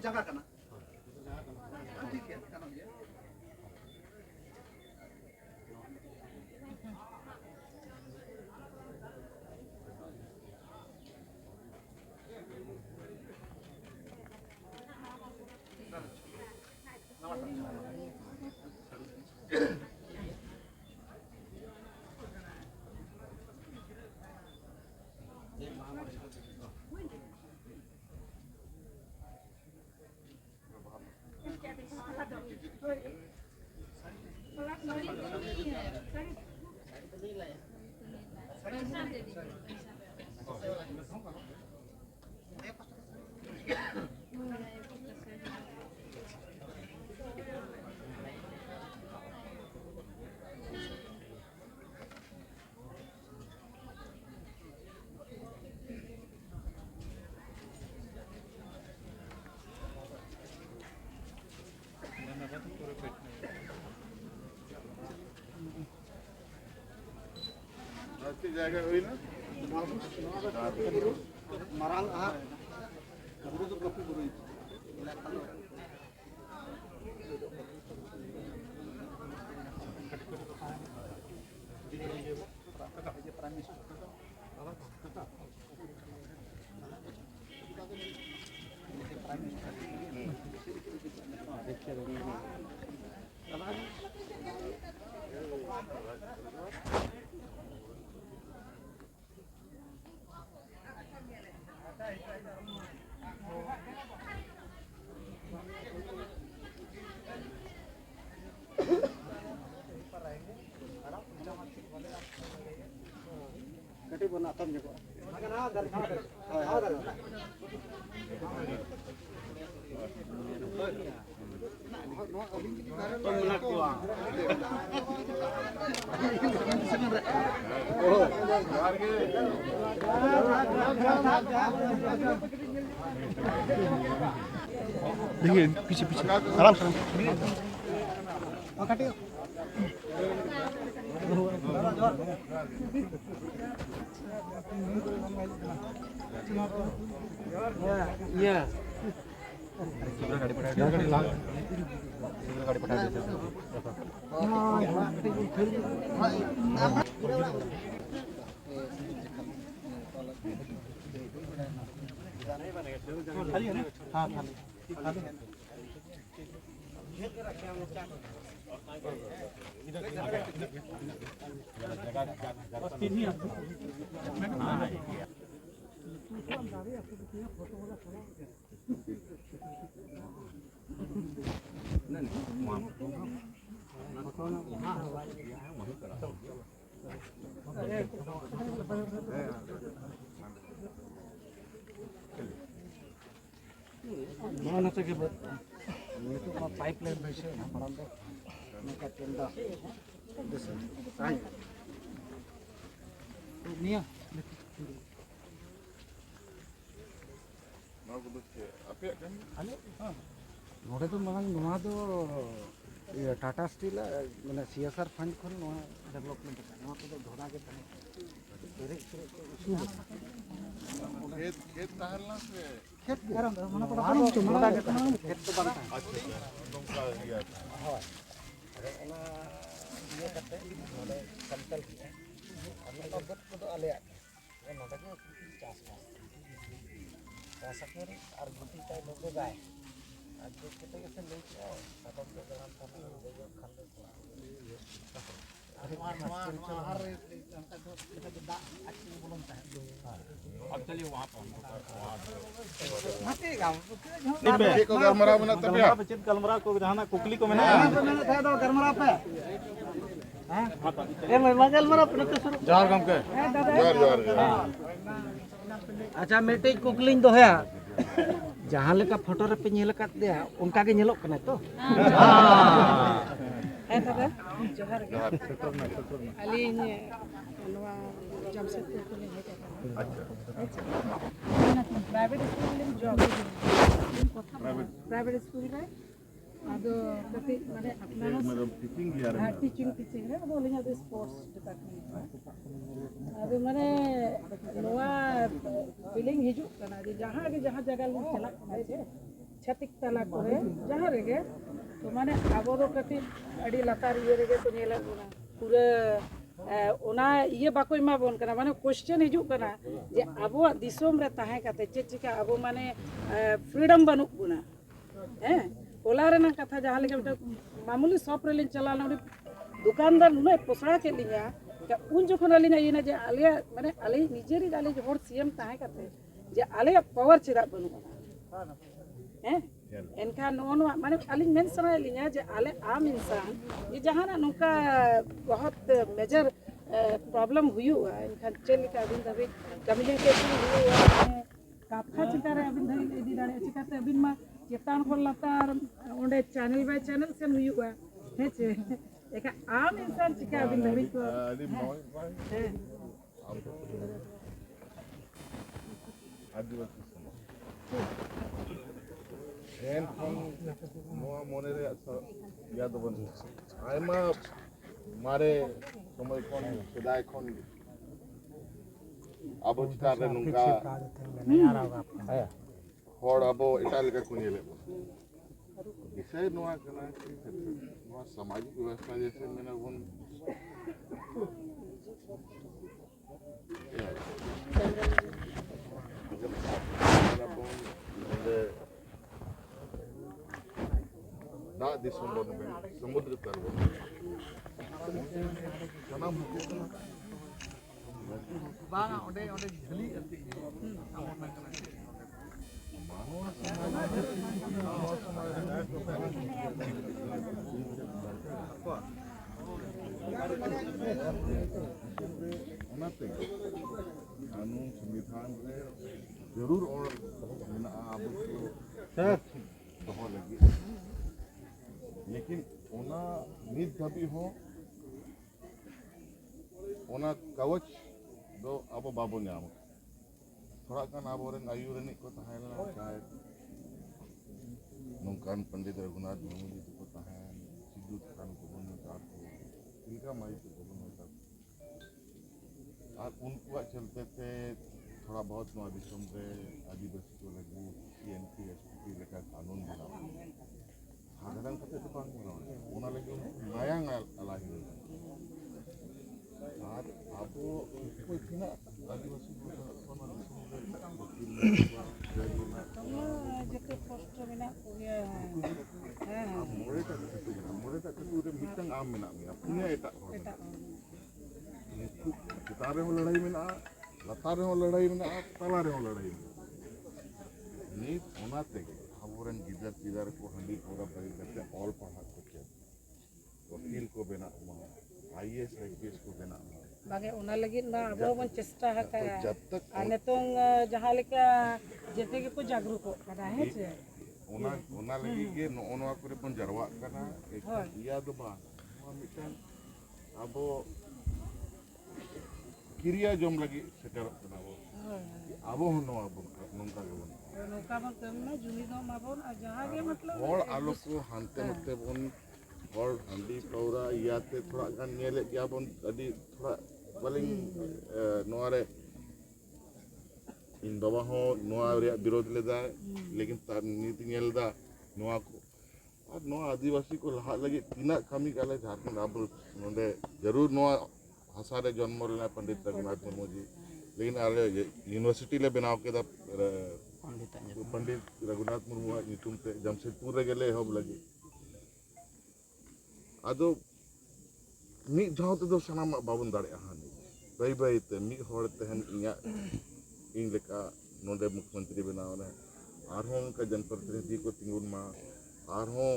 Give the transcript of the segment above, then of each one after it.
जगह करना ठीक है करना भैया जाएगा वही ना मरांग गुरु तो कपी गुरु बना तब जगह देखिए पीछे पीछे आराम से या गाड़ी पटा देते खाली है ना हाँ खाली mana saja buat itu pipeline bisa na parang to nakatenda desa ay niya apa kan ane node to marang noa do Tata Steel mana CSR fund khon noa development ka noa to dhona ke tane खेत टहलना से खेत गरम mana pada paling cuma खेत to bang अच्छा का लिया हां अरे ona ये करते नोडे समतल की हमने तो बट को आले ये नोडे के चास कर और गुटी टाइ लोगे गाय आज के तो से लेके आओ सातम के दौरान तो जो खंड को अरे मार अंका तो दा अच्छी बोलम था अब चलिए वहां पर मते गांव निबे को गरमरा बना तब या बचत गलमरा को जहां कुकली को मैंने मैंने था तो गरमरा पे हां ए मैं गलमरा पे तो शुरू जार गम के जोर अच्छा मेटे कुकलिंग दो है जहां लेका फोटो रे पे नेल काट दे उनका के नेलो कने तो हां है दादा जोहार अली ने नवा जमशेदपुर को ले अच्छा प्राइवेट स्कूल में जॉब प्राइवेट स्कूल में Ado kati mane apnara मतलब टीचिंग किया रे teaching re ado linya de sports department ado mane noa feeling hiju kana je jahan jaga lu chalak kana je छतिक तला करे जहाँ रेगे तो माने आबो दो कति अड़ी लतार ये रेगे तो नेला गुना पूरा ओना ये बाको इमा बोन कना माने क्वेश्चन हिजु कना जे आबो दिसोम रे ताहे कते चिका आबो माने फ्रीडम बनु गुना हैं ओला रे ना कथा जहाँ लेके बेटा मामूली शॉप रे लिन चला ना दुकानदार नुने पोसड़ा के लिया कि उन जो खना लिना ये ना जे आले माने आले निजेरी आले जो होर सीएम ताहे कते जे आले पावर चिरा बनु हैं इनका नोनो माने अलिंग मेन समय लिया जे आले आम इंसान ये जहाँ ना नुका बहुत मेजर प्रॉब्लम हुई हुआ इनका चल का अभी तभी कम्युनिकेशन हुई हुआ काफा चिकारे अभी धरी इदी डाले चिकाते अभी मा चेतान को लतार उन्हें चैनल बाय चैनल से हुई हुआ है चे एक आम इंसान चिका अभी धरी को आदिवासी समाज नोआ मोने रे याद बन आयमा मारे समय कोन सदाय कोन अबो चिकार रे नुंका होड़ अबो इटाल का कुनिले विषय नोआ कना नोआ सामाजिक व्यवस्था जैसे मैंने वन ना दिसंबर में समुद्र तल सनाम बांगा ओडे ओडे झली अति कानून संविधान रे जरूर और अब बहुत लगी लेकिन ओना नीत दबी हो ओना कवच दो अब बाबू नाम थोड़ा कान अब और आयुरनिक को तहायला शायद नौकान पंडित रघुनाथ मुर्मू जी को तहायन सिद्धू खान को बनता को इनका माई को बनता और उनको चलते थे थोड़ा बहुत नवा दिसम रे आदिवासी को लगी सीएनपी एसपी लेका कानून बना साधारण कते तो बांग बना ओना लगी मायांग अलाही और अब कोई थिना आदिवासी को जते पोस्ट मेना कोया हां मोरे तक तो मिटंग आम मेना मिया पुnya eta kita re lड़ाई मेना लतार रे लड़ाई मेना तला रे लड़ाई नी ओना तेगे अबोरन गिदर पिदर को हंडी पूरा बरी करते ऑल पढ़ा को के वकील को बना आईएएस आईपीएस को बना बागे ओना लगी ना अब बन चेष्टा है का जब तक नितों जहाँ लेके जेते के को जागरूक हो कदा है जे ओना लगी के नोआ करे पन जरवा कना एक या दो बा मिटन अब किरिया जोम लगी सेटर बनावो अब नोआ बन नोंका के बन नौका बन कम जुनी दो माबोन जहाँ के मतलब और आलोक को हानते मते बन और हंडी पौरा याते थोड़ा गान नेले या बन अडी थोड़ा बलिंग नोआरे इन बाबा हो नोआ रे विरोध ले जाए लेकिन तार नीति नेल दा नोआ को और नोआ आदिवासी को लहा लगे तीना कमी काले झारखंड अब नोंडे जरूर नोआ हसारे जन्म लेना पंडित रघुनाथ मुर्मू जी लेकिन आले यूनिवर्सिटी ले बनाव के दा पंडित रघुनाथ मुर्मू नितुम ते जमशेदपुर रे गेले होब लगी आदो मी जाओ तो सनाम बाबन दाड़े हानि बाई बाई ते मी होड़ तहन इया इन लेका नोडे मुख्यमंत्री बनाव ने आरहों उनका जनप्रतिनिधि को तिंगुन मा आरहों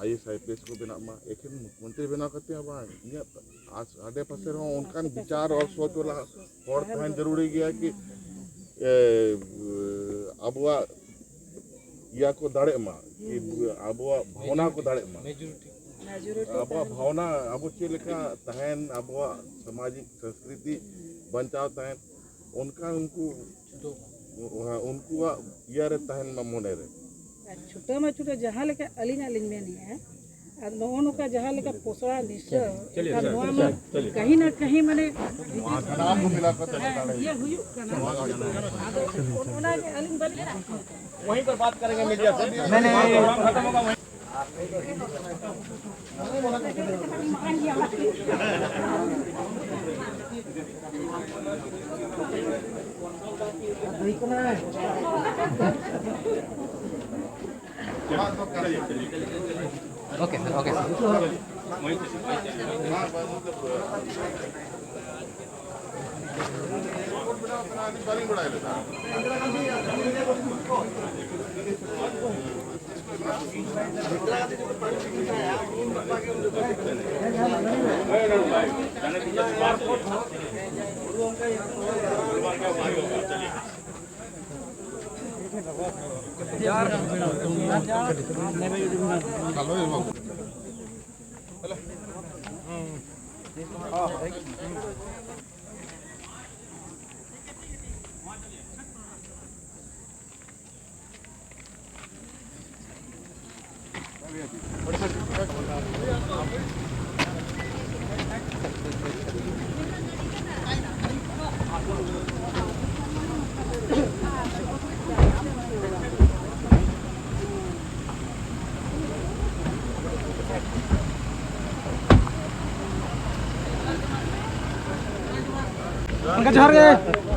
आईएएस आईपीएस को बना मा एखन मुख्यमंत्री बना करते हैं बा इया आडे पासे रहो उनका विचार और सोच वाला और तहन जरूरी गया कि अबवा या को दाड़े मा कि अबवा भावना को दाड़े मा अब भावना अब चेलेका तहन अब सामाजिक संस्कृति बचाव तहन उनका उनको उनको यार तहन मा मोने रे छुटा में छुटा जहाँ लेके अलिना लिंग में नहीं है और नोनो का जहाँ लेके पोसड़ा निश्चय कहीं ना कहीं मैंने नाम को मिला कर ये हुई करना उन्होंने अलिंग बन वहीं पर बात करेंगे मीडिया से ओके सर ओके सर जोहार गे